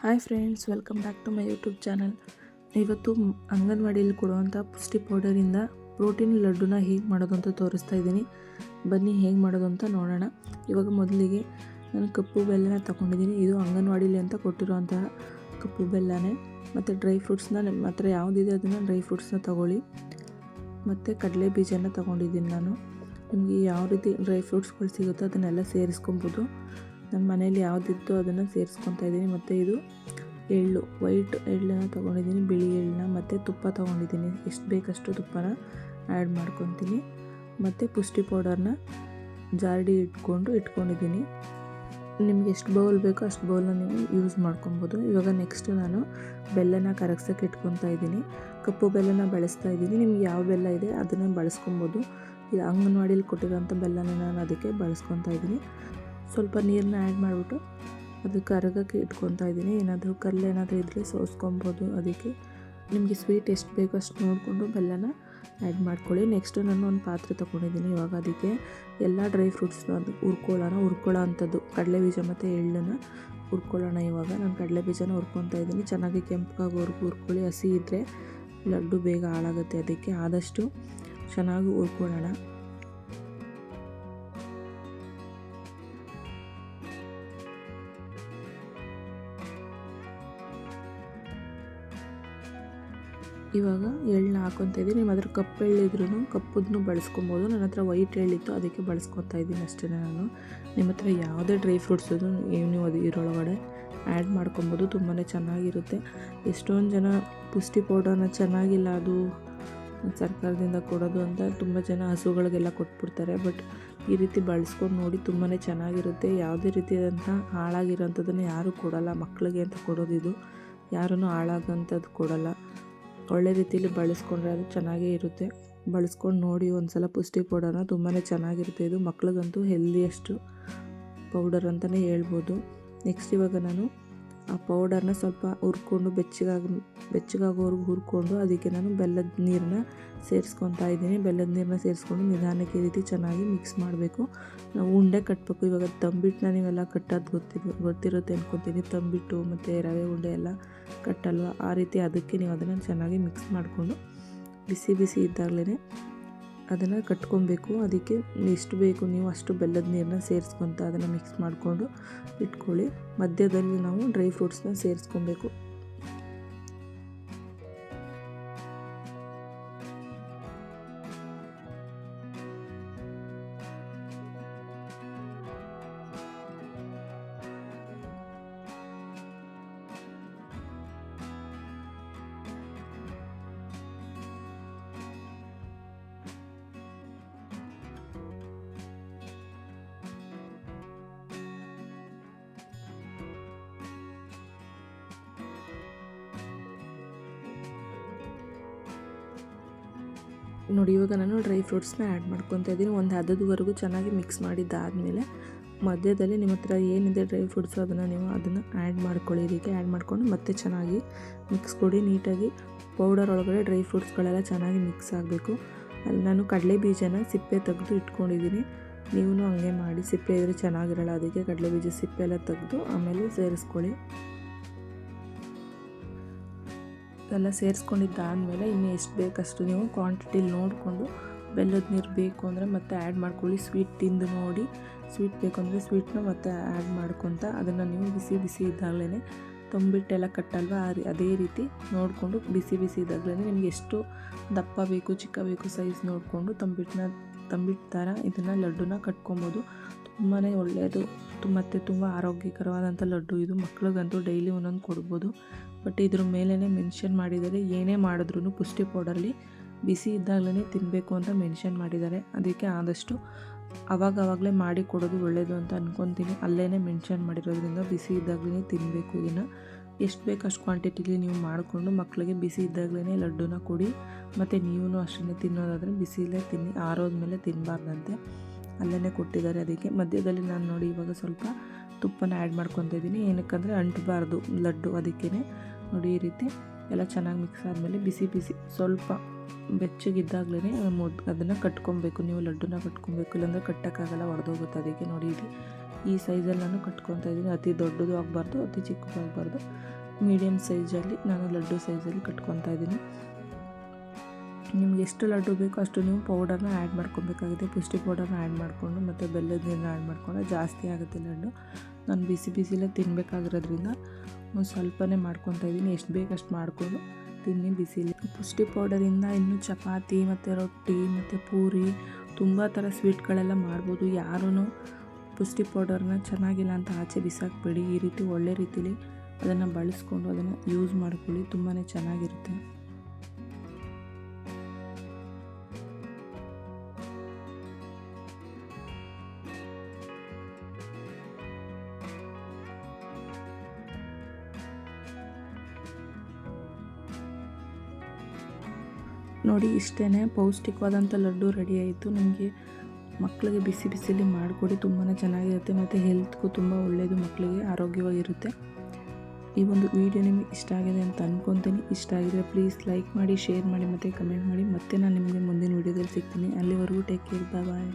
Hi friends, welcome back to my YouTube channel. ಇವತ್ತು ಅಂಗನವಾಡಿಯಲ್ಲಿ ಕೊಡುವಂಥ ಪುಷ್ಟಿ ಪೌಡರಿಂದ ಪ್ರೋಟೀನ್ ಲಡ್ಡುನ ಹೇಗೆ ಮಾಡೋದು ಅಂತ ತೋರಿಸ್ತಾ ಇದ್ದೀನಿ. ಬನ್ನಿ ಹೇಗೆ ಮಾಡೋದು ಅಂತ ನೋಡೋಣ. ಇವಾಗ ಮೊದಲಿಗೆ ನಾನು ಕಪ್ಪು ಬೆಲ್ಲನ ತೊಗೊಂಡಿದ್ದೀನಿ. ಇದು ಅಂಗನವಾಡಿಲಿ ಅಂತ ಕೊಟ್ಟಿರುವಂತಹ ಕಪ್ಪು ಬೆಲ್ಲನೇ. ಮತ್ತು ಡ್ರೈ ಫ್ರೂಟ್ಸ್ನ ನಿಮ್ಮ ಹತ್ರ ಯಾವುದಿದೆ ಅದನ್ನು ಡ್ರೈ ಫ್ರೂಟ್ಸ್ನ ತೊಗೊಳ್ಳಿ. ಮತ್ತು ಕಡಲೆ ಬೀಜನ ತೊಗೊಂಡಿದ್ದೀನಿ ನಾನು. ನಿಮಗೆ ಯಾವ ರೀತಿ ಡ್ರೈ ಫ್ರೂಟ್ಸ್ಗಳು ಸಿಗುತ್ತೋ ಅದನ್ನೆಲ್ಲ ಸೇರಿಸ್ಕೊಬೋದು. ನನ್ನ ಮನೇಲಿ ಯಾವುದಿತ್ತು ಅದನ್ನು ಸೇರಿಸ್ಕೊತಾ ಇದ್ದೀನಿ. ಮತ್ತು ಇದು ಎಳ್ಳು, ವೈಟ್ ಎಳ್ಳನ್ನು ತೊಗೊಂಡಿದ್ದೀನಿ, ಬಿಳಿ ಎಳ್ಳನ್ನ. ಮತ್ತು ತುಪ್ಪ ತೊಗೊಂಡಿದ್ದೀನಿ. ಎಷ್ಟು ಬೇಕಷ್ಟು ತುಪ್ಪನ ಆ್ಯಡ್ ಮಾಡ್ಕೊತೀನಿ. ಮತ್ತು ಪುಷ್ಟಿ ಪೌಡರ್ನ ಜಾಡಿ ಇಟ್ಕೊಂಡಿದ್ದೀನಿ. ನಿಮ್ಗೆ ಎಷ್ಟು ಬೌಲ್ ಬೇಕೋ ಅಷ್ಟು ಬೌಲ್ನ ನೀವು ಯೂಸ್ ಮಾಡ್ಕೊಬೋದು. ಇವಾಗ ನೆಕ್ಸ್ಟು ನಾನು ಬೆಲ್ಲನ ಕರಗ್ಸೋಕ್ಕೆ ಇಟ್ಕೊತಾ ಇದ್ದೀನಿ. ಕಪ್ಪು ಬೆಲ್ಲನ ಬಳಸ್ತಾ ಇದ್ದೀನಿ. ನಿಮ್ಗೆ ಯಾವ ಬೆಲ್ಲ ಇದೆ ಅದನ್ನು ಬಳಸ್ಕೊಬೋದು. ಇದು ಅಂಗನವಾಡಿಯಲ್ಲಿ ಕೊಟ್ಟಿರೋಂಥ ಬೆಲ್ಲನ ನಾನು ಅದಕ್ಕೆ ಬಳಸ್ಕೊತಾ ಇದ್ದೀನಿ. ಸ್ವಲ್ಪ ನೀರನ್ನ ಆ್ಯಡ್ ಮಾಡಿಬಿಟ್ಟು ಅದು ಕರಗಕ್ಕೆ ಇಟ್ಕೊತಾ ಇದ್ದೀನಿ. ಏನಾದರೂ ಕಲ್ಲೇನಾದರೂ ಇದ್ದರೆ ಸೋಸ್ಕೊಬೋದು. ಅದಕ್ಕೆ ನಿಮಗೆ ಸ್ವೀಟ್ ಎಷ್ಟು ಬೇಕೋ ಅಷ್ಟು ನೋಡಿಕೊಂಡು ಬೆಲ್ಲನ ಆ್ಯಡ್ ಮಾಡ್ಕೊಳ್ಳಿ. ನೆಕ್ಸ್ಟು ನಾನು ಒಂದು ಪಾತ್ರೆ ತೊಗೊಂಡಿದ್ದೀನಿ. ಇವಾಗ ಅದಕ್ಕೆ ಎಲ್ಲ ಡ್ರೈ ಫ್ರೂಟ್ಸ್ನ ಅದು ಹುರ್ಕೊಳ್ಳೋ ಅಂಥದ್ದು ಕಡಲೆ ಬೀಜ ಮತ್ತು ಎಳ್ಳನ್ನು ಹುರ್ಕೊಳ್ಳೋಣ. ಇವಾಗ ನಾನು ಕಡಲೆ ಬೀಜನ ಹುರ್ಕೊತಾ ಇದ್ದೀನಿ. ಚೆನ್ನಾಗಿ ಕೆಂಪಗಾಗೋವರೆಗೂ ಹುರ್ಕೊಳ್ಳಿ. ಹಸಿ ಇದ್ದರೆ ಲಡ್ಡು ಬೇಗ ಹಾಳಾಗುತ್ತೆ. ಅದಕ್ಕೆ ಆದಷ್ಟು ಚೆನ್ನಾಗಿ ಹುರ್ಕೊಳ್ಳೋಣ. ಇವಾಗ ಎಳ್ಳನ್ನ ಹಾಕ್ಕೊತಾ ಇದ್ದೀನಿ. ನಿಮ್ಮ ಹತ್ರ ಕಪ್ಪು ಎಳ್ಳಿದ್ರೂ ಕಪ್ಪುದನ್ನು ಬಳಸ್ಕೊಬೋದು. ನನ್ನ ಹತ್ರ ವೈಟ್ ಎಳ್ಳಿತ್ತು, ಅದಕ್ಕೆ ಬಳಸ್ಕೊತಾ ಇದ್ದೀನಿ ಅಷ್ಟೇ ನಾನು. ನಿಮ್ಮ ಹತ್ರ ಯಾವುದೇ ಡ್ರೈ ಫ್ರೂಟ್ಸ್ ನೀವು ಅದು ಇದರೊಳಗಡೆ ಆ್ಯಡ್ ಮಾಡ್ಕೊಬೋದು. ತುಂಬಾ ಚೆನ್ನಾಗಿರುತ್ತೆ. ಎಷ್ಟೊಂದು ಜನ ಪುಷ್ಟಿ ಪೌಡರ್ನ ಚೆನ್ನಾಗಿಲ್ಲ, ಅದು ಸರ್ಕಾರದಿಂದ ಕೊಡೋದು ಅಂತ ತುಂಬ ಜನ ಹಸುಗಳಿಗೆಲ್ಲ ಕೊಟ್ಬಿಡ್ತಾರೆ. ಬಟ್ ಈ ರೀತಿ ಬಳಸ್ಕೊಂಡು ನೋಡಿ, ತುಂಬಾ ಚೆನ್ನಾಗಿರುತ್ತೆ. ಯಾವುದೇ ರೀತಿಯಾದಂಥ ಹಾಳಾಗಿರೋಂಥದ್ದನ್ನು ಯಾರೂ ಕೊಡೋಲ್ಲ. ಮಕ್ಕಳಿಗೆ ಅಂತ ಕೊಡೋದಿದು. ಯಾರೂ ಹಾಳಾಗೋಂಥದ್ದು ಕೊಡೋಲ್ಲ. ಒಳ್ಳೆ ರೀತಿಯಲ್ಲಿ ಬಳಸ್ಕೊಂಡ್ರೆ ಅದು ಚೆನ್ನಾಗೇ ಇರುತ್ತೆ. ಬಳಸ್ಕೊಂಡು ನೋಡಿ ಒಂದು ಸಲ ಪುಷ್ಟಿ ಪೌಡರ್ನ. ತುಂಬಾ ಚೆನ್ನಾಗಿರುತ್ತೆ. ಇದು ಮಕ್ಳಿಗಂತೂ ಹೆಲ್ದಿಯಷ್ಟು ಪೌಡರ್ ಅಂತಲೇ ಹೇಳ್ಬೋದು. ನೆಕ್ಸ್ಟ್ ಇವಾಗ ನಾನು ಆ ಪೌಡರ್ನ ಸ್ವಲ್ಪ ಹುರ್ಕೊಂಡು ಬೆಚ್ಚಗಾಗೋವರೆಗೂ ಹುರ್ಕೊಂಡು ಅದಕ್ಕೆ ನಾನು ಬೆಲ್ಲದ ನೀರನ್ನ ಸೇರಿಸ್ಕೊತಾ ಇದ್ದೀನಿ. ಬೆಲ್ಲದ ನೀರನ್ನ ಸೇರಿಸ್ಕೊಂಡು ನಿಧಾನಕ್ಕೆ ಈ ರೀತಿ ಚೆನ್ನಾಗಿ ಮಿಕ್ಸ್ ಮಾಡಬೇಕು. ನಾವು ಉಂಡೆ ಕಟ್ಟಬೇಕು. ಇವಾಗ ತಂಬಿಟ್ಟನ್ನ ನೀವೆಲ್ಲ ಕಟ್ಟೋದು ಗೊತ್ತಿರುತ್ತೆ ಅಂದ್ಕೊತೀನಿ. ತಂಬಿಟ್ಟು ಮತ್ತು ರವೆ ಉಂಡೆ ಎಲ್ಲ ಕಟ್ಟಲ್ವ, ಆ ರೀತಿ ಅದಕ್ಕೆ ನೀವು ಅದನ್ನು ಚೆನ್ನಾಗಿ ಮಿಕ್ಸ್ ಮಾಡಿಕೊಂಡು ಬಿಸಿ ಇದ್ದಾಗಲೇ ಅದನ್ನು ಕಟ್ಕೊಬೇಕು. ಅದಕ್ಕೆ ಎಷ್ಟು ಬೇಕು ನೀವು ಅಷ್ಟು ಬೆಲ್ಲದ ನೀರನ್ನ ಸೇರಿಸ್ಕೊತ ಅದನ್ನು ಮಿಕ್ಸ್ ಮಾಡಿಕೊಂಡು ಇಟ್ಕೊಳ್ಳಿ. ಮಧ್ಯದಲ್ಲಿ ನಾವು ಡ್ರೈ ಫ್ರೂಟ್ಸ್ನ ಸೇರಿಸ್ಕೊಬೇಕು. ನೋಡಿ, ಇವಾಗ ನಾನು ಡ್ರೈ ಫ್ರೂಟ್ಸ್ನ ಆ್ಯಡ್ ಮಾಡ್ಕೊತಾ ಇದ್ದೀನಿ. ಒಂದು ಹದದವರೆಗೂ ಚೆನ್ನಾಗಿ ಮಿಕ್ಸ್ ಮಾಡಿದ್ದಾದಮೇಲೆ ಮಧ್ಯದಲ್ಲಿ ನಿಮ್ಮ ಹತ್ರ ಏನಿದೆ ಡ್ರೈ ಫ್ರೂಟ್ಸು ಅದನ್ನು ಆ್ಯಡ್ ಮಾಡ್ಕೊಳ್ಳಿ. ಇದಕ್ಕೆ ಆ್ಯಡ್ ಮಾಡಿಕೊಂಡು ಮತ್ತೆ ಚೆನ್ನಾಗಿ ಮಿಕ್ಸ್ ಕೊಡಿ ನೀಟಾಗಿ. ಪೌಡರ್ ಒಳಗಡೆ ಡ್ರೈ ಫ್ರೂಟ್ಸ್ಗಳೆಲ್ಲ ಚೆನ್ನಾಗಿ ಮಿಕ್ಸ್ ಆಗಬೇಕು. ಅಲ್ಲಿ ನಾನು ಕಡಲೆ ಬೀಜನ ಸಿಪ್ಪೆ ತೆಗೆದು ಇಟ್ಕೊಂಡಿದ್ದೀನಿ. ನೀವು ಹಂಗೆ ಮಾಡಿ. ಸಿಪ್ಪೆ ಇದ್ದರೆ ಚೆನ್ನಾಗಿರಲ್ಲ, ಅದಕ್ಕೆ ಕಡಲೆ ಬೀಜ ಸಿಪ್ಪೆ ಎಲ್ಲ ತೆಗೆದು ಆಮೇಲೆ ಸೇರಿಸ್ಕೊಳ್ಳಿ. ಎಲ್ಲ ಸೇರಿಸ್ಕೊಂಡಿದ್ದಾದಮೇಲೆ ಇನ್ನು ಎಷ್ಟು ಬೇಕಷ್ಟು ನೀವು ಕ್ವಾಂಟಿಟಿಲಿ ನೋಡಿಕೊಂಡು ಬೆಲ್ಲದ ನೀರು ಬೇಕು ಅಂದರೆ ಮತ್ತೆ ಆ್ಯಡ್ ಮಾಡ್ಕೊಳ್ಳಿ. ಸ್ವೀಟ್ ತಿಂದು ನೋಡಿ, ಸ್ವೀಟ್ ಬೇಕು ಅಂದರೆ ಸ್ವೀಟ್ನ ಮತ್ತೆ ಆ್ಯಡ್ ಮಾಡ್ಕೊತ ಅದನ್ನು ನೀವು ಬಿಸಿ ಇದ್ದಾಗಲೇ ತಂಬಿಟ್ಟೆಲ್ಲ ಕಟ್ಟಲ್ವ, ಅದೇ ರೀತಿ ನೋಡಿಕೊಂಡು ಬಿಸಿ ಇದ್ದಾಗಲೇ ನಿಮಗೆ ಎಷ್ಟು ದಪ್ಪ ಬೇಕು ಚಿಕ್ಕ ಬೇಕು ಸೈಜ್ ನೋಡಿಕೊಂಡು ತಂಬಿಟ್ಟು ಥರ ಇದನ್ನು ಲಡ್ಡುನ ಕಟ್ಕೊಬೋದು. ತುಂಬಾ ಒಳ್ಳೆಯದು ಮತ್ತು ತುಂಬ ಆರೋಗ್ಯಕರವಾದಂಥ ಲಡ್ಡು ಇದು. ಮಕ್ಳಿಗಂತೂ ಡೈಲಿ ಒಂದೊಂದು ಕೊಡ್ಬೋದು. ಬಟ್ ಇದ್ರ ಮೇಲೇ ಮೆನ್ಷನ್ ಮಾಡಿದ್ದಾರೆ, ಏನೇ ಮಾಡಿದ್ರೂ ಪುಷ್ಟಿ ಪೌಡರ್ಲಿ ಬಿಸಿ ಇದ್ದಾಗಲೇ ತಿನ್ನಬೇಕು ಅಂತ ಮೆನ್ಷನ್ ಮಾಡಿದ್ದಾರೆ. ಅದಕ್ಕೆ ಆದಷ್ಟು ಆವಾಗಲೇ ಮಾಡಿ ಕೊಡೋದು ಒಳ್ಳೆಯದು ಅಂತ ಅಂದ್ಕೊತೀನಿ. ಅಲ್ಲೇ ಮೆನ್ಷನ್ ಮಾಡಿರೋದ್ರಿಂದ ಬಿಸಿ ಇದ್ದಾಗಲೇ ತಿನ್ನಬೇಕು. ಇದನ್ನು ಎಷ್ಟು ಬೇಕು ಅಷ್ಟು ಕ್ವಾಂಟಿಟಿಲಿ ನೀವು ಮಾಡಿಕೊಂಡು ಮಕ್ಕಳಿಗೆ ಬಿಸಿ ಇದ್ದಾಗಲೇ ಲಡ್ಡುನ ಕೊಡಿ. ಮತ್ತು ನೀವು ಅಷ್ಟನ್ನೇ ತಿನ್ನೋದಾದರೆ ಬಿಸಿಲೇ ತಿನ್ನಿ, ಆರೋದ್ಮೇಲೆ ತಿನ್ನಬಾರ್ದಂತೆ. ಅಲ್ಲೇ ಕೊಟ್ಟಿದ್ದಾರೆ. ಅದಕ್ಕೆ ಮಧ್ಯದಲ್ಲಿ ನಾನು ನೋಡಿ ಇವಾಗ ಸ್ವಲ್ಪ ತುಪ್ಪನ ಆ್ಯಡ್ ಮಾಡ್ಕೊತಾ ಇದ್ದೀನಿ. ಏನಕ್ಕಂದರೆ ಅಂಟಬಾರ್ದು ಲಡ್ಡು, ಅದಕ್ಕೇ ನೋಡಿ ಈ ರೀತಿ ಎಲ್ಲ ಚೆನ್ನಾಗಿ ಮಿಕ್ಸ್ ಆದಮೇಲೆ ಬಿಸಿ ಸ್ವಲ್ಪ ಬೆಚ್ಚಗಿದ್ದಾಗಲೇ ಅದನ್ನು ಕಟ್ಕೊಬೇಕು. ನೀವು ಲಡ್ಡುನ ಕಟ್ಕೊಬೇಕು, ಇಲ್ಲಾಂದರೆ ಕಟ್ಟೋಕ್ಕಾಗಲ್ಲ, ಒಡೆದೋಗುತ್ತೆ. ಅದಕ್ಕೆ ನೋಡಿ ಇಲ್ಲಿ ಈ ಸೈಜಲ್ಲಿ ನಾನು ಕಟ್ಕೊತಾ ಇದ್ದೀನಿ. ಅತಿ ದೊಡ್ಡದು ಆಗಬಾರ್ದು, ಅತಿ ಚಿಕ್ಕದು ಆಗಬಾರ್ದು, ಮೀಡಿಯಮ್ ಸೈಜಲ್ಲಿ ನಾನು ಲಡ್ಡು ಸೈಜಲ್ಲಿ ಕಟ್ಕೊತಾ ಇದ್ದೀನಿ. ನಿಮ್ಗೆ ಎಷ್ಟು ಲಡ್ಡು ಬೇಕೋ ಅಷ್ಟು ನೀವು ಪೌಡರ್ನ ಆ್ಯಡ್ ಮಾಡ್ಕೊಬೇಕಾಗುತ್ತೆ. ಪುಷ್ಟಿ ಪೌಡರ್ನ ಆ್ಯಡ್ ಮಾಡಿಕೊಂಡು ಮತ್ತು ಬೆಲ್ಲದ ನೀರನ್ನ ಆ್ಯಡ್ ಮಾಡಿಕೊಂಡ್ರೆ ಜಾಸ್ತಿ ಆಗುತ್ತೆ ಲಡ್ಡು. ನಾನು ಬಿಸಿಲೇ ತಿನ್ನಬೇಕಾಗಿರೋದ್ರಿಂದ ಒಂದು ಸ್ವಲ್ಪನೇ ಮಾಡ್ಕೊತಾ ಇದ್ದೀನಿ. ಎಷ್ಟು ಬೇಕು ಅಷ್ಟು ಮಾಡಿಕೊಂಡು ತಿನ್ನಿ ಬಿಸಿಲಿ. ಪುಷ್ಟಿ ಪೌಡರಿಂದ ಇನ್ನು ಚಪಾತಿ ಮತ್ತು ರೊಟ್ಟಿ ಮತ್ತು ಪೂರಿ ತುಂಬ ಥರ ಸ್ವೀಟ್ಗಳೆಲ್ಲ ಮಾಡ್ಬೋದು. ಯಾರೂ ಪುಷ್ಟಿ ಪೌಡರ್ನ ಚೆನ್ನಾಗಿಲ್ಲ ಅಂತ ಆಚೆ ಬಿಸಾಕಬೇಡಿ. ಈ ರೀತಿ ಒಳ್ಳೆ ರೀತಿಲಿ ಅದನ್ನು ಬಳಸ್ಕೊಂಡು ಅದನ್ನು ಯೂಸ್ ಮಾಡ್ಕೊಳ್ಳಿ, ತುಂಬಾ ಚೆನ್ನಾಗಿರುತ್ತೆ. ನೋಡಿ, ಇಷ್ಟೇ ಪೌಷ್ಟಿಕವಾದಂಥ ಲಡ್ಡು ರೆಡಿ ಆಯಿತು. ನಿಮಗೆ ಮಕ್ಕಳಿಗೆ ಬಿಸಿಲಿ ಮಾಡಿಕೊಡಿ, ತುಂಬಾ ಚೆನ್ನಾಗಿರುತ್ತೆ ಮತ್ತು ಹೆಲ್ತ್ಗೂ ತುಂಬ ಒಳ್ಳೆಯದು, ಮಕ್ಕಳಿಗೆ ಆರೋಗ್ಯವಾಗಿರುತ್ತೆ. ಈ ಒಂದು ವಿಡಿಯೋ ನಿಮಗೆ ಇಷ್ಟ ಆಗಿದೆ ಅಂತ ಅಂದ್ಕೊತೀನಿ. ಇಷ್ಟ ಆಗಿದ್ರೆ ಪ್ಲೀಸ್ ಲೈಕ್ ಮಾಡಿ, ಶೇರ್ ಮಾಡಿ ಮತ್ತು ಕಮೆಂಟ್ ಮಾಡಿ. ಮತ್ತೆ ನಾನು ನಿಮಗೆ ಮುಂದಿನ ವಿಡಿಯೋದಲ್ಲಿ ಸಿಗ್ತೀನಿ. ಅಲ್ಲಿವರೆಗೂ ಟೇಕ್ ಕೇರ್, ಬಾಯ್.